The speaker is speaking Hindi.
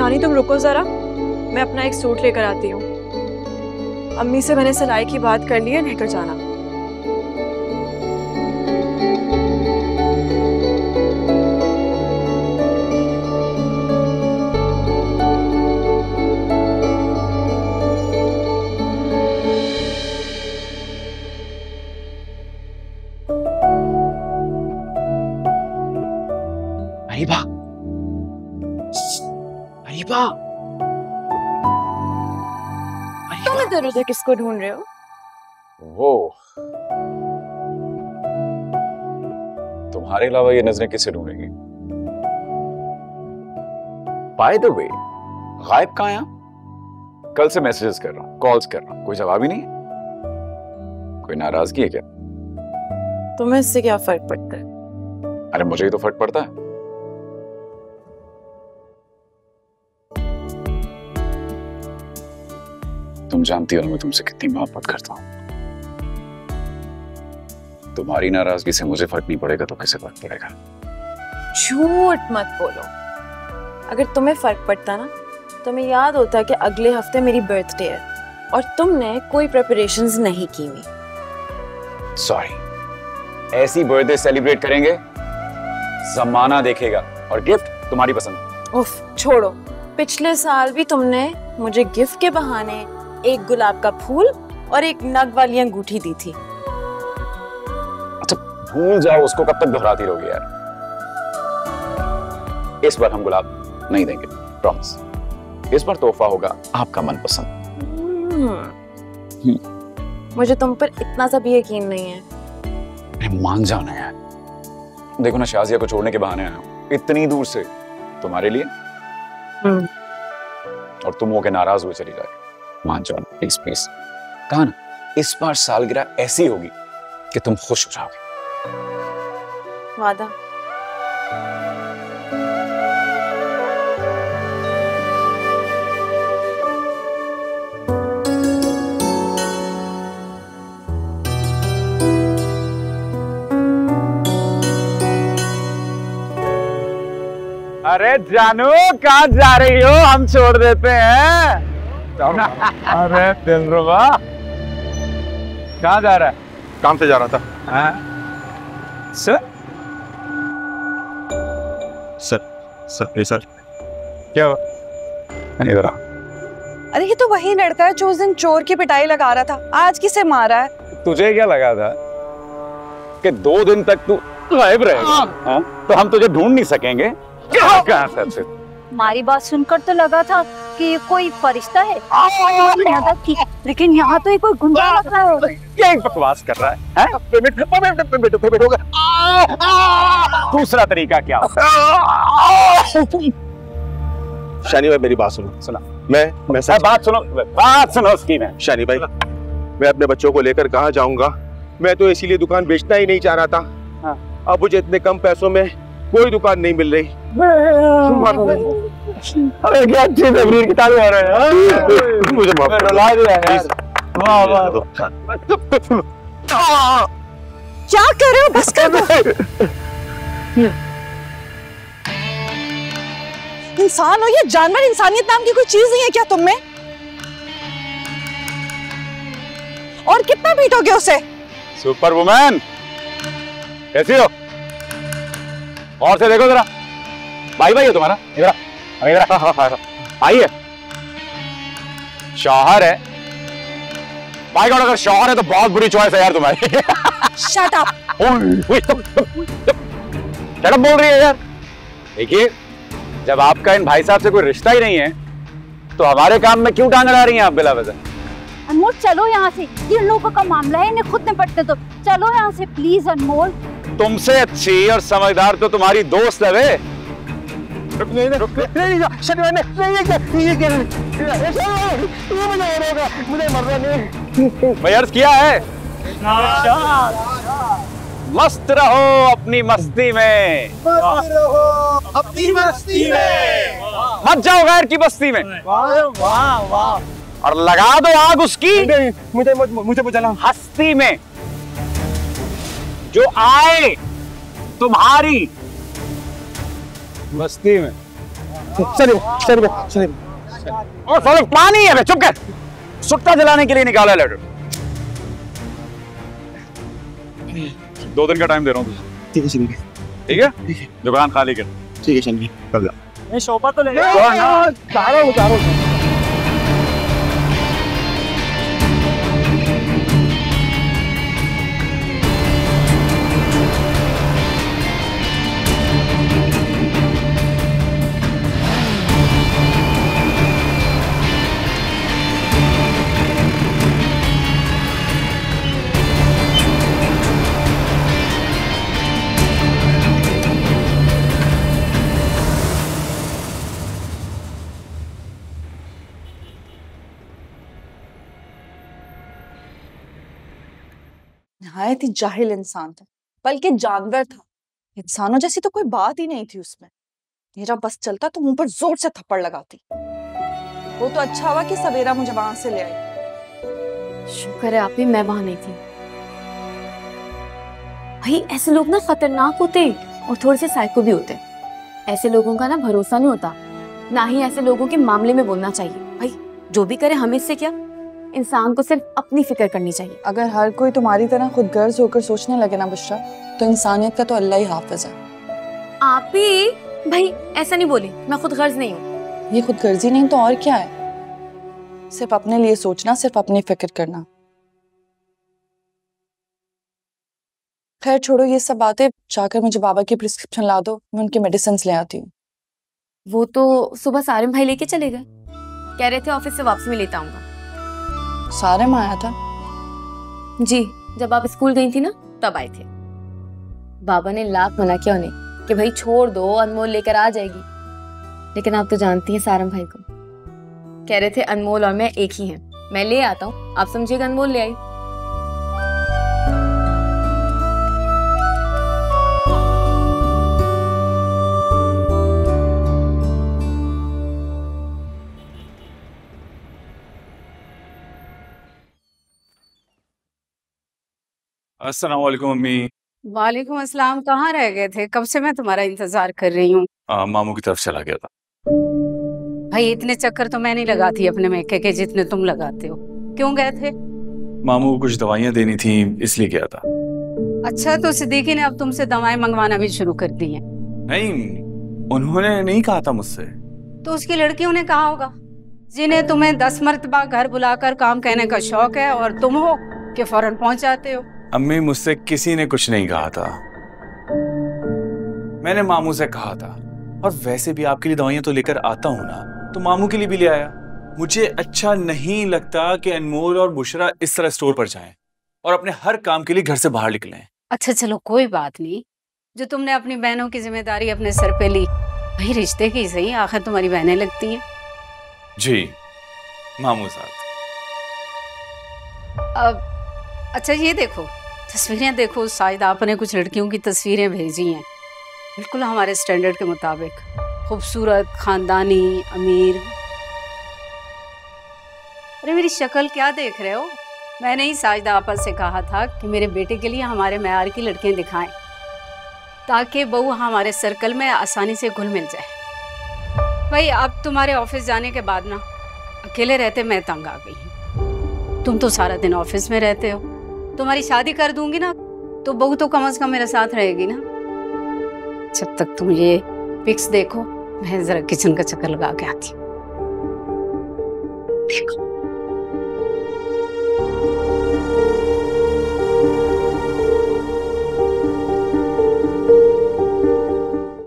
शानी तुम रुको जरा, मैं अपना एक सूट लेकर आती हूँ। अम्मी से मैंने सिलाई की बात कर ली है, लेकर जाना। अरीबा, अरीबा, तुम इधर उधर किसको ढूंढ रहे हो? वो तुम्हारे अलावा ये नजरें किसे ढूंढेंगी? बाय द वे, गायब कहाँ हैं आप? कल से मैसेजेस कर रहा हूँ, कॉल्स कर रहा हूँ, कोई जवाब ही नहीं है। कोई नाराजगी है क्या? तुम्हें इससे क्या फर्क पड़ता है? अरे मुझे ही तो फर्क पड़ता है। तुम जानती हो मैं तुमसे कितनी मोहब्बत करता हूं। तुम्हारी नाराजगी से मुझे फर्क नहीं पड़ेगा तो किसे फर्क पड़ेगा? झूठ मत बोलो। अगर तुम्हें फर्क पड़ता ना, तुम्हें याद होता कि अगले हफ्ते मेरी बर्थडे है और तुमने कोई प्रिपरेशंस नहीं की हुई। सॉरी, ऐसी बर्थडे सेलिब्रेट करेंगे जमाना देखेगा, और गिफ्ट तुम्हारी पसंद। उफ छोड़ो, पिछले साल भी तुमने मुझे गिफ्ट के बहाने एक गुलाब का फूल और एक नग वाली अंगूठी दी थी। अच्छा भूल जाओ उसको, कब तक दोहराती रहोगी यार। इस बार हम गुलाब नहीं देंगे, प्रॉमिस। इस बार तोहफा होगा आपका मनपसंद। मुझे तुम पर इतना सा भी यकीन नहीं है। मान जाना यार। देखो ना, शाजिया को छोड़ने के बहाने आया हूं इतनी दूर से तुम्हारे लिए, और तुम होके नाराज हुए चली जाए। मान जाओ प्लीज प्लीज। कहा ना, इस बार सालगिरह ऐसी होगी कि तुम खुश हो जाओगे। वादा। अरे जानू, कहाँ जा रही हो? हम छोड़ देते हैं। अरे दिलरुबा, कहाँ जा रहा है? काम से जा रहा था। सर सर सर सर क्या हुआ? इधर आ। अरे ये तो वही लड़का है जो उस दिन चोर की पिटाई लगा रहा था। आज किसे मारा है? तुझे क्या लगा था कि 2 दिन तक तू गायब रहेगा? तो हम तुझे ढूंढ नहीं सकेंगे? कहाँ से? हमारी बात सुनकर तो लगा था कि ये कोई फरिश्ता है, मदद की, लेकिन यहाँ तो ये कोई गुंडा लग रहा है। क्या बकवास कर रहा है? पेमेंट होगा। दूसरा तरीका क्या? शानी भाई मेरी बात सुनो। सुना। मैं बात सुनो उसकी। मैं शानी भाई, मैं अपने बच्चों को लेकर कहाँ जाऊंगा? मैं तो इसीलिए दुकान बेचना ही नहीं चाह रहा था। हाँ। अब मुझे इतने कम पैसों में कोई दुकान नहीं मिल रही। अरे क्या अच्छी तकरीर की तारीफ हो रही है। मुझे माफ कर रुला दिया यार। वाह वाह। क्या कर रहे हो? बस कर दो। इंसान हो या जानवर, इंसानियत नाम की कोई चीज नहीं है क्या तुम में? और कितना पीटोगे उसे? सुपर वुमन, कैसी हो? और से देखो जरा। भाई भाई हो तुम्हारा? इधर आइए। शौहर है भाई गॉड, अगर शौहर है तो बहुत बुरी चॉइस है यार तुम्हारी। Shut up. शट अप बोल रही है यार। देखिए, जब आपका इन भाई साहब से कोई रिश्ता ही नहीं है तो हमारे काम में क्यों टांग अड़ा रही हैं आप बिला वजह? अनमोल चलो यहाँ से, इन लोगों का मामला है, इन्हें खुद निपटने दो। चलो यहाँ से प्लीज अनमोल। तुमसे अच्छी और समझदार तो तुम्हारी दोस्त है वे। मैं अर्ज किया है, मस्त रहो अपनी मस्ती में, अपनी मस्ती में, मत जाओ गैर की बस्ती में। वाह वाह वाह। और लगा दो आग उसकी मुझे बुझाना हस्ती में जो आए तुम्हारी बस्ती में। और साले पानी है, चुप कर। सुट्टा जलाने के लिए निकाला लेटर। 2 दिन का टाइम दे रहा हूँ तुझे। ठीक है शरीफ, ठीक है, दुकान खाली कर। ठीक है शरीफ, कर जा। शोभा तो ले नहायत ही जाहिल इंसान था, बल्कि जानवर था। इंसानों जैसी तो कोई बात ही नहीं थी उसमें। मेरा बस चलता तो मुंह पर जोर से थप्पड़ लगाती। वो तो अच्छा हुआ कि सवेरा मुझे वहां से ले आई। शुक्र है आप ही, मैं वहां नहीं थी। भाई ऐसे लोग ना खतरनाक होते और थोड़े से साइको भी होते। ऐसे लोगों का ना भरोसा नहीं होता, ना ही ऐसे लोगों के मामले में बोलना चाहिए। भाई जो भी करे हमें इससे क्या, इंसान को सिर्फ अपनी फिक्र करनी चाहिए। अगर हर कोई तुम्हारी तरह खुदगर्ज होकर सोचने लगे ना बुशरा, तो इंसानियत का तो अल्लाह ही हाफिज है। आप ही भाई ऐसा नहीं बोले, मैं खुद गर्ज नहीं हूँ। ये खुदगर्जी नहीं तो और क्या है? सिर्फ अपने लिए सोचना, सिर्फ अपनी फिक्र करना। खैर छोड़ो ये सब बातें, जाकर मुझे बाबा की प्रिस्क्रिप्शन ला दो, मैं उनकी मेडिसिन ले आती हूँ। वो तो सुबह सारिम भाई लेके चले गए, कह रहे थे ऑफिस से वापस में लेता आऊंगा। सारिम आया था? जी, जब आप स्कूल गई थी ना तब आए थे। बाबा ने लाख मना किया उन्हें कि भाई छोड़ दो, अनमोल लेकर आ जाएगी, लेकिन आप तो जानती हैं सारम भाई को। कह रहे थे अनमोल और मैं एक ही हैं, मैं ले आता हूँ, आप समझिएगा अनमोल ले आई। अस्सलाम वालेकुम मम्मी। वालेकुम अस्सलाम। कहाँ रह गए थे? कब से मैं तुम्हारा इंतजार कर रही हूँ। मामू की तरफ चला गया था। भाई इतने चक्कर तो मैं नहीं लगाती अपने मेके के जितने तुम लगाते हो। क्यों गए थे? मामू को कुछ दवाइयाँ देनी थी इसलिए गया था। अच्छा, तो सिद्दीकी ने अब तुमसे दवाएं मंगवाना भी शुरू कर दी हैं? नहीं, उन्होंने नहीं कहा था मुझसे। तो उसकी लड़कियों ने कहा होगा, जिन्हें तुम्हें 10 मर्तबा घर बुलाकर काम कहने का शौक है और तुम हो कि फौरन पहुंच जाते हो। अम्मी मुझसे किसी ने कुछ नहीं कहा था, मैंने मामू से कहा था। और वैसे भी आपके लिए दवाइयां तो लेकर आता हूं ना, तो मामू के लिए भी ले आया। मुझे अच्छा नहीं लगता कि अनमोल और बुशरा इस तरह स्टोर पर जाएं और अपने हर काम के लिए घर से बाहर निकलें। अच्छा चलो कोई बात नहीं, जो तुमने अपनी बहनों की जिम्मेदारी अपने सर पे ली, भाई रिश्ते की सही, आखिर तुम्हारी बहनें लगती हैं। जी मामू साहब। अब अच्छा ये देखो, तस्वीरें देखो, शायद आपने कुछ लड़कियों की तस्वीरें भेजी हैं, बिल्कुल हमारे स्टैंडर्ड के मुताबिक, खूबसूरत, खानदानी, अमीर। अरे मेरी शक्ल क्या देख रहे हो? मैंने ही साजिदा आपा से कहा था कि मेरे बेटे के लिए हमारे मेयार की लड़कियां दिखाएं, ताकि बहू हमारे सर्कल में आसानी से घुल मिल जाए। भाई अब तुम्हारे ऑफिस जाने के बाद ना अकेले रहते मैं तंग आ गई हूँ। तुम तो सारा दिन ऑफिस में रहते हो, तुम्हारी शादी कर दूंगी ना तो बहू तो कम से कम मेरे साथ रहेगी ना। जब तक तुम ये पिक्स देखो, मैं जरा किचन का चक्कर लगा के आती हूँ। देखो